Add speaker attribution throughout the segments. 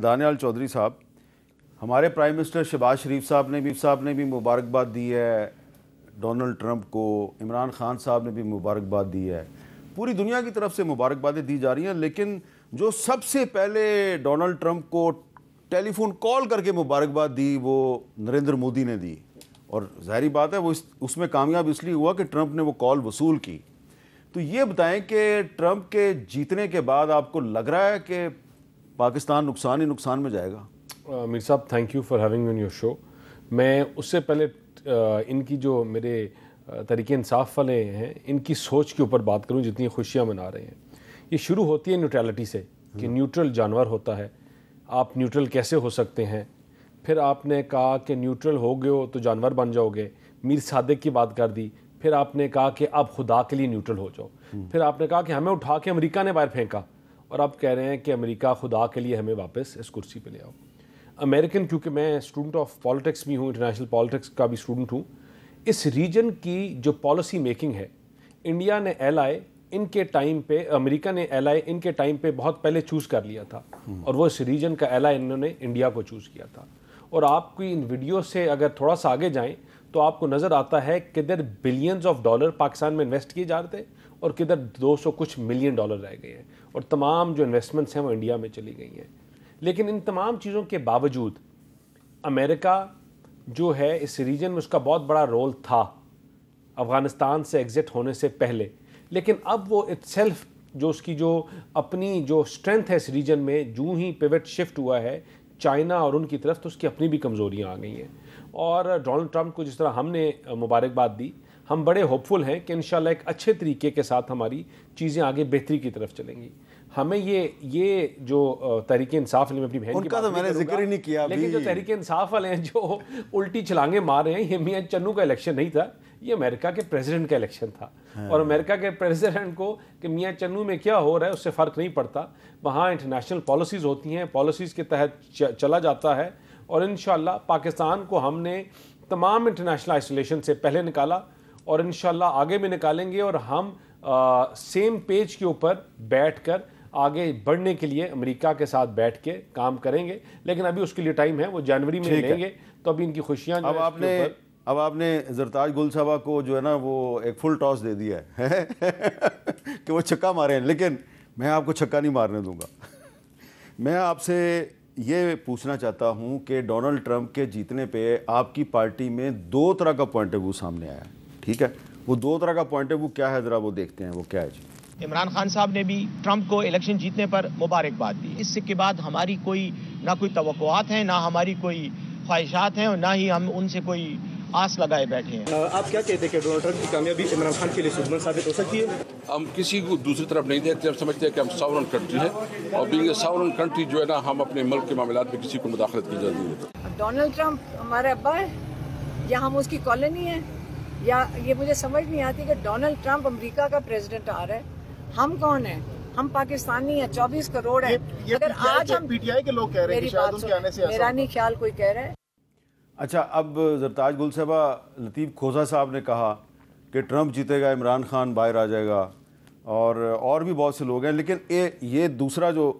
Speaker 1: دانیال چودھری صاحب، ہمارے prime minister Shahbaz شریف صاحب نے بھی مبارکباد دی ہے ڈونلڈ ٹرمپ کو، عمران خان صاحب نے بھی مبارکباد دی ہے، پوری دنیا کی طرف سے مبارکبادیں دی جا رہی ہیں، لیکن جو سب سے پہلے ڈونلڈ ٹرمپ کو ٹیلی فون کال کر کے مبارکباد دی وہ نریندر مودی نے دی، اور ظاہری بات ہے وہ اس میں کامیاب اس لیے ہوا کہ ٹرمپ نے وہ کال وصول کی۔ تو یہ بتائیں کہ ٹرمپ کے جیتنے کے بعد آپ کو لگ رہا ہے کہ پاکستان نقصان ہی نقصان میں جائے گا؟
Speaker 2: میر صاحب thank you for having me in your show. میں اس سے پہلے ان کی جو میرے تحریک انصاف والے ہیں ان کی سوچ کے اوپر بات کروں، جتنی خوشیاں منا رہے ہیں۔ یہ شروع ہوتی ہے نیوٹرلٹی سے کہ نیوٹرل جانور ہوتا ہے، آپ نیوٹرل کیسے ہو سکتے ہیں؟ پھر آپ نے کہا کہ نیوٹرل ہو گئے ہو تو جانور بن جاؤ گے، میر صادق کی بات کر دی۔ پھر آپ نے کہا کہ آپ خدا کے لیے نیوٹرل ہو جاؤ۔ پھر آپ نے کہا کہ ہمیں اٹھا کے امریکہ نے باہر پھینکا، اور آپ کہہ رہے ہیں کہ امریکہ خدا کے لیے ہمیں واپس اس کرسی پہ لے آؤ۔ امریکن، کیونکہ میں اسٹوڈنٹ آف پالیٹکس بھی ہوں، انٹرنیشنل پالیٹکس کا بھی اسٹوڈنٹ ہوں، اس ریجن کی جو پالیسی میکنگ ہے، انڈیا نے ایل آئی ان کے ٹائم پہ، امریکہ نے ایل آئی ان کے ٹائم پہ بہت پہلے چوز کر لیا تھا، اور وہ اس ریجن کا ایل آئی انہوں نے انڈیا کو چوز کیا تھا۔ اور آپ کی ان ویڈیو سے اگر تھوڑا سا آگے جائیں تو آپ کو نظر آتا ہے کدھر بلینز آف ڈالر پاکستان میں انویسٹ کیے جا رہے تھے اور کدھر 200 کچھ ملین ڈالر رہ گئے ہیں، اور تمام جو انویسٹمنٹس ہیں وہ انڈیا میں چلی گئی ہیں۔ لیکن ان تمام چیزوں کے باوجود امریکہ جو ہے اس ریجن میں اس کا بہت بڑا رول تھا افغانستان سے ایگزٹ ہونے سے پہلے، لیکن اب وہ اٹ سیلف جو اس کی جو اپنی جو اسٹرینتھ ہے اس ریجن میں، جو ہی پیوٹ شفٹ ہوا ہے چائنا اور ان کی طرف، تو اس کی اپنی بھی کمزوریاں آ گئی ہیں۔ اور ڈونلڈ ٹرمپ کو جس طرح ہم نے مبارکباد دی، ہم بڑے ہوپ فل ہیں کہ انشاءاللہ ایک اچھے طریقے کے ساتھ ہماری چیزیں آگے بہتری کی طرف چلیں گی۔ ہمیں یہ جو تحریک انصاف والے، میں اپنی بہن
Speaker 1: ان کا تو میں نے ذکر ہی نہیں کیا،
Speaker 2: لیکن جو تحریک انصاف والے ہیں جو الٹی چھلانگیں مار رہے ہیں، یہ میاں چنو کا الیکشن نہیں تھا، یہ امریکہ کے پریزیڈنٹ کا الیکشن تھا، اور امریکہ کے پریزیڈنٹ کو کہ میاں چنو میں کیا ہو رہا ہے اس سے فرق نہیں پڑتا، وہاں انٹرنیشنل پالیسیز ہوتی ہیں، پالیسیز کے تحت چلا جاتا ہے، اور انشاءاللہ پاکستان کو ہم نے تمام انٹرنیشنل آئسولیشن سے پہلے نکالا، اور انشاءاللہ آگے بھی نکالیں گے، اور ہم سیم پیج کے اوپر بیٹھ کر آگے بڑھنے کے لیے امریکہ کے ساتھ بیٹھ کے کام کریں گے۔ لیکن ابھی اس کے لیے ٹائم ہے، وہ جنوری میں لیں گے، تو ابھی ان کی خوشیاں
Speaker 1: اب آپ نے زرتاج گل صاحبہ کو جو ہے نا وہ ایک فل ٹاس دے دیا ہے کہ وہ چھکا مارے ہیں، لیکن میں آپ کو چھکا نہیں مارنے دوں گا۔ میں آپ سے یہ پوچھنا چاہتا ہوں کہ ڈونلڈ ٹرمپ کے جیتنے پہ آپ کی پارٹی میں دو طرح کا پوائنٹ آف ویو سامنے آیا ہے، ٹھیک ہے؟ وہ دو طرح کا پوائنٹ آف ویو کیا ہے، ذرا وہ دیکھتے ہیں، وہ کیا ہے جی؟
Speaker 3: عمران خان صاحب نے بھی ٹرمپ کو الیکشن جیتنے پر مبارکباد دی۔ اس کے بعد ہماری نہ کوئی توقعات ہیں، نہ ہماری کوئی خواہشات ہیں، اور نہ ہی ہم ان سے کوئی آس لگائے بیٹھے ہیں۔
Speaker 4: آپ کیا کہتے ہیں کہ ڈونلڈ ٹرمپ کی کامیابی عمران خان کے لیے سودمند ثابت ہو سکتی ہے؟
Speaker 5: ہم کسی کو دوسری طرف نہیں دیکھتے، ہم سمجھتے ہیں کہ ہم ساورن کنٹری ہے، اور بینگ اے ساورن کنٹری جو ہے نا، ہم اپنے ملک کے معاملات میں کسی کو مداخلت کی اجازت نہیں دیتے۔
Speaker 6: ڈونلڈ ٹرمپ ہمارے ابا ہے یا ہم اس کی کالونی ہیں، یا یہ مجھے سمجھ نہیں آتی کہ ڈونلڈ ٹرمپ امریکہ کا پریزیڈنٹ آ رہا ہے، ہم کون ہیں؟ ہم پاکستانی ہیں، 24 کروڑ ہیں۔ اگر آج ہم
Speaker 4: پی ٹی آئی کے لوگ کہہ رہے ہیں کہ شاید ان کے آنے سے
Speaker 6: میرا نہیں خیال کوئی کہہ رہا ہے۔
Speaker 1: اچھا، اب زرتاج گل صاحبہ، لطیف کھوسہ صاحب نے کہا کہ ٹرمپ جیتے گا، عمران خان باہر آ جائے گا، اور بھی بہت سے لوگ ہیں، لیکن یہ دوسرا جو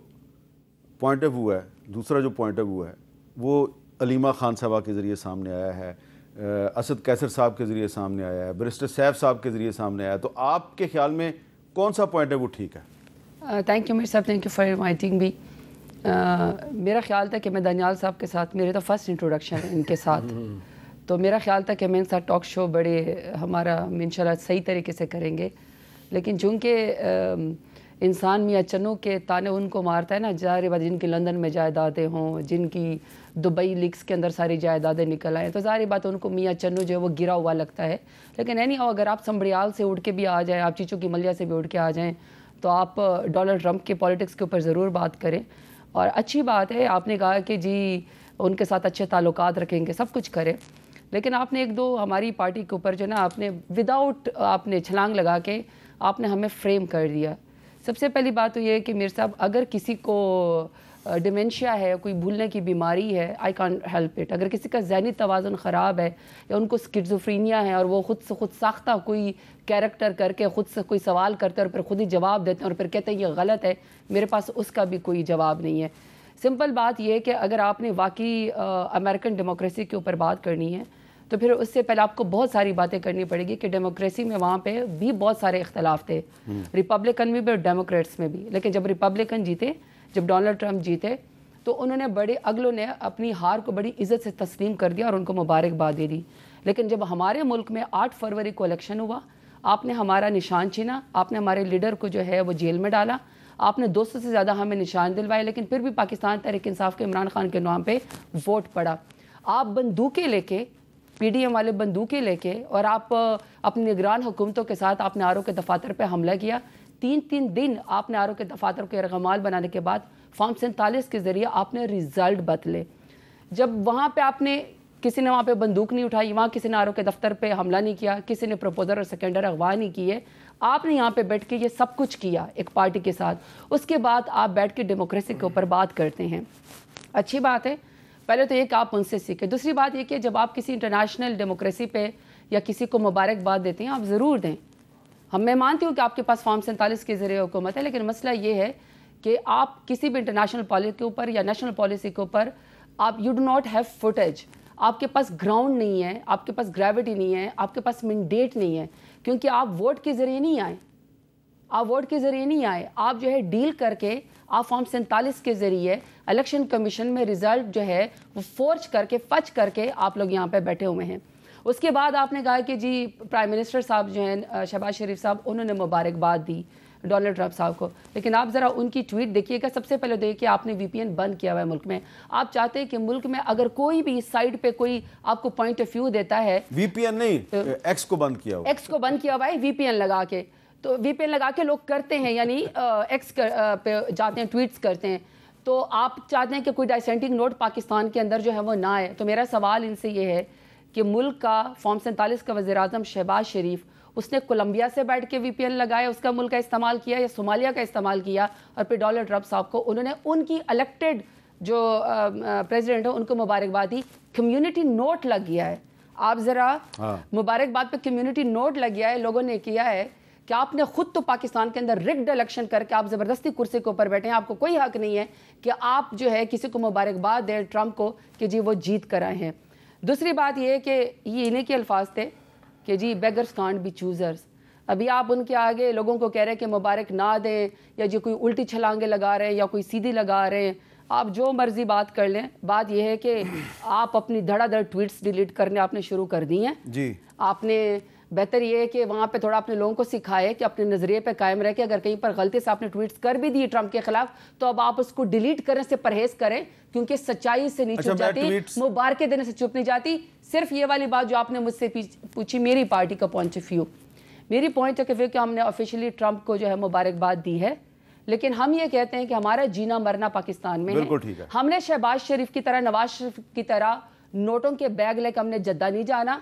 Speaker 1: پوائنٹ آف ویو ہے وہ علیمہ خان صاحبہ کے ذریعے سامنے آیا ہے، اسد قیصر صاحب کے ذریعے سامنے آیا ہے، بیرسٹر سیف صاحب کے ذریعے سامنے آیا ہے، تو آپ کے خیال میں کون سا پوائنٹ آف ویو ٹھیک ہے؟
Speaker 7: تھینک یو میر صاحب، thank you for inviting me. میرا خیال تھا کہ میں دانیال صاحب کے ساتھ، میرے تو فرسٹ انٹروڈکشن ہے ان کے ساتھ، تو میرا خیال تھا کہ میں ان ساتھ ٹاک شو بڑے ہمارا انشاءاللہ صحیح طریقے سے کریں گے، لیکن چونکہ انسان میاں چنو کے تانے ان کو مارتا ہے نا، ظاہر بات جن کی لندن میں جائیدادیں ہوں، جن کی دبئی لیکس کے اندر ساری جائیدادیں نکل آئیں، تو ظاہر بات ان کو میاں چنو جو ہے وہ گرا ہوا لگتا ہے۔ لیکن اینی ہاؤ، اگر آپ سنبریال سے اٹھ کے بھی آ جائیں، آپ چیچو کی ملیہ سے بھی اٹھ کے آ جائیں، تو آپ ڈونلڈ ٹرمپ کے پالیٹکس کے اوپر ضرور بات کریں۔ اور اچھی بات ہے، آپ نے کہا کہ جی ان کے ساتھ اچھے تعلقات رکھیں گے، سب کچھ کریں، لیکن آپ نے ایک دو ہماری پارٹی کے اوپر جو نا آپ نے وداؤٹ آپ نے چھلانگ لگا کے آپ نے ہمیں فریم کر دیا۔ سب سے پہلی بات تو یہ ہے کہ میر صاحب، اگر کسی کو ڈیمنشیا ہے، کوئی بھولنے کی بیماری ہے، آئی کانٹ ہیلپ اٹ۔ اگر کسی کا ذہنی توازن خراب ہے، یا ان کو اسکیزوفرینیا ہے، اور وہ خود سے خود ساختہ کوئی کیریکٹر کر کے خود سے کوئی سوال کرتے ہیں اور پھر خود ہی جواب دیتے ہیں اور پھر کہتے ہیں یہ غلط ہے، میرے پاس اس کا بھی کوئی جواب نہیں ہے۔ سمپل بات یہ ہے کہ اگر آپ نے واقعی امریکن ڈیموکریسی کے اوپر بات کرنی ہے تو پھر اس سے پہلے آپ کو بہت ساری باتیں کرنی پڑے گی کہ ڈیموکریسی میں وہاں پہ بھی بہت سارے اختلاف تھے، ریپبلکن میں بھی اور ڈیموکریٹس میں بھی. لیکن جب ریپبلکن جیتے، جب ڈونلڈ ٹرمپ جیتے، تو انہوں نے اگلوں نے اپنی ہار کو بڑی عزت سے تسلیم کر دیا اور ان کو مبارکباد دے دی. لیکن جب ہمارے ملک میں 8 فروری کو الیکشن ہوا، آپ نے ہمارا نشان چھینا، آپ نے ہمارے لیڈر کو جو ہے وہ جیل میں ڈالا، آپ نے 200 سے زیادہ ہمیں نشان دلوائے، لیکن پھر بھی پاکستان تحریک انصاف کے عمران خان کے نام پہ ووٹ پڑا. آپ بندوقیں لے کے، پی ڈی ایم والے بندوقیں لے کے، اور آپ اپنی نگران حکومتوں کے ساتھ آپ نے آر او کے دفاتر پہ حملہ کیا. 3 دن آپ نے آر او کے دفاتر کو یرغمال بنانے کے بعد فارم 47 کے ذریعے آپ نے رزلٹ بدلے. جب وہاں پہ آپ نے کسی نے وہاں پہ بندوق نہیں اٹھائی، وہاں کسی نے آر او کے دفتر پہ حملہ نہیں کیا، کسی نے پروپوزر اور سیکنڈر اغوا نہیں کیے، آپ نے یہاں پہ بیٹھ کے یہ سب کچھ کیا ایک پارٹی کے ساتھ. اس کے بعد آپ بیٹھ کے ڈیموکریسی کے اوپر بات کرتے ہیں. اچھی بات ہے، پہلے تو یہ کہ آپ ان سے سیکھیں. دوسری بات یہ کہ جب آپ کسی انٹرنیشنل ڈیموکریسی پہ یا کسی کو مبارکباد دیتے ہیں، آپ ضرور دیں. میں مانتی ہوں کہ آپ کے پاس فارم 47 کے ذریعے حکومت ہے، لیکن مسئلہ یہ ہے کہ آپ کسی بھی انٹرنیشنل پالیسی کے اوپر یا نیشنل پالیسی کے اوپر آپ you do not have footage. آپ کے پاس گراؤنڈ نہیں ہے، آپ کے پاس گریوٹی نہیں ہے، آپ کے پاس مینڈیٹ نہیں ہے، کیونکہ آپ ووٹ کے ذریعے نہیں آئے. آپ ووٹ کے ذریعے نہیں آئے، آپ جو ہے ڈیل کر کے، آپ فارم 47 کے ذریعے الیکشن کمیشن میں رزلٹ جو ہے وہ فورج کر کے، فچ کر کے آپ لوگ یہاں پہ بیٹھے ہوئے ہیں. اس کے بعد آپ نے کہا کہ جی پرائم منسٹر صاحب جو ہیں شہباز شریف صاحب، انہوں نے مبارکباد دی ڈونلڈ ٹرمپ صاحب کو. لیکن آپ ذرا ان کی ٹویٹ دیکھیے گا. سب سے پہلے دیکھیے آپ نے وی پی این بند کیا ہوا ہے ملک میں. آپ چاہتے ہیں کہ ملک میں اگر کوئی بھی سائٹ پہ کوئی آپ کو پوائنٹ آف ویو دیتا ہے،
Speaker 1: وی پی این نہیں، ایکس کو بند کیا ہوا،
Speaker 7: ایکس کو بند کیا ہوا ہے وی پی این لگا کے. تو وی پی این لگا کے لوگ کرتے ہیں، یعنی ایکس پہ جاتے ہیں، ٹویٹس کرتے ہیں. تو آپ چاہتے ہیں کہ کوئی ڈائسینٹنگ نوٹ پاکستان کے اندر جو ہے وہ نہ آئے. تو میرا سوال ان سے یہ ہے کہ ملک کا فارم 47 کا وزیر اعظم شہباز شریف، اس نے کولمبیا سے بیٹھ کے وی پی این لگایا، اس کا ملک کا استعمال کیا، یا صومالیہ کا استعمال کیا، اور پھر ڈونلڈ ٹرمپ صاحب کو انہوں نے ان کی الیکٹڈ جو پریزیڈنٹ ہیں ان کو مبارکباد دی. کمیونٹی نوٹ لگ گیا ہے. آپ ذرا مبارکباد پہ کمیونٹی نوٹ لگ گیا ہے، لوگوں نے کیا ہے کہ آپ نے خود تو پاکستان کے اندر رگڈ الیکشن کر کے آپ زبردستی کرسی کے اوپر بیٹھے ہیں. آپ کو کوئی حق نہیں ہے کہ آپ جو ہے کسی کو مبارکباد دیں ٹرمپ کو کہ جی وہ جیت کر آئے ہیں. دوسری بات یہ ہے کہ یہ انہیں کے الفاظ تھے کہ جی بیگرز کانٹ بی چوزرز. ابھی آپ ان کے آگے لوگوں کو کہہ رہے ہیں کہ مبارک نہ دیں، یا جو کوئی الٹی چھلانگیں لگا رہے ہیں یا کوئی سیدھی لگا رہے ہیں. آپ جو مرضی بات کر لیں، بات یہ ہے کہ آپ اپنی دھڑا دھڑ ٹویٹس ڈیلیٹ کرنے آپ نے شروع کر دی ہیں.
Speaker 1: جی
Speaker 7: آپ نے بہتر یہ ہے کہ وہاں پہ تھوڑا اپنے لوگوں کو سکھائے کہ اپنے نظریے پہ قائم رہ کے اگر کہیں پر غلطی سے آپ نے ٹویٹس کر بھی دی ٹرمپ کے خلاف، تو اب آپ اس کو ڈیلیٹ کرنے سے پرہیز کریں، کیونکہ سچائی سے نہیں چھپ جاتی، مبارکیں دینے سے چپ نہیں جاتی. صرف یہ والی بات جو آپ نے مجھ سے پوچھی میری پارٹی کا پوائنٹ آف ویو، میری پوائنٹ آف ویو کہ ہم نے آفیشلی ٹرمپ کو جو ہے مبارکباد دی ہے، لیکن ہم یہ کہتے ہیں کہ ہمارا جینا مرنا پاکستان میں ہے. ہم نے شہباز شریف کی طرح، نواز شریف کی طرح نوٹوں کے بیگ لے کے ہم نے جدہ نہیں جانا.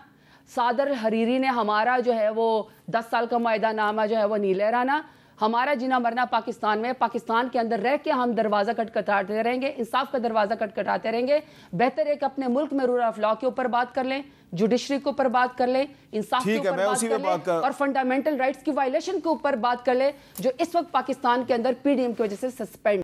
Speaker 7: صادر حریری نے ہمارا جو ہے وہ 10 سال کا معاہدہ نامہ جو ہے وہ نہیں لہرانا. ہمارا جینا مرنا پاکستان میں، پاکستان کے اندر رہ کے ہم دروازہ کٹکھٹاتے رہیں گے، انصاف کا دروازہ کٹکھٹاتے رہیں گے. بہتر ہے کہ اپنے ملک میں رول آف لا کے اوپر بات کر لیں، جوڈیشری کے اوپر بات کر لیں، انصاف کے اوپر بات کر لیں، اور فنڈامنٹل رائٹس کی وائلیشن کے اوپر بات کر لیں جو اس وقت پاکستان کے اندر پی ڈی ایم کی وجہ سے سسپینڈ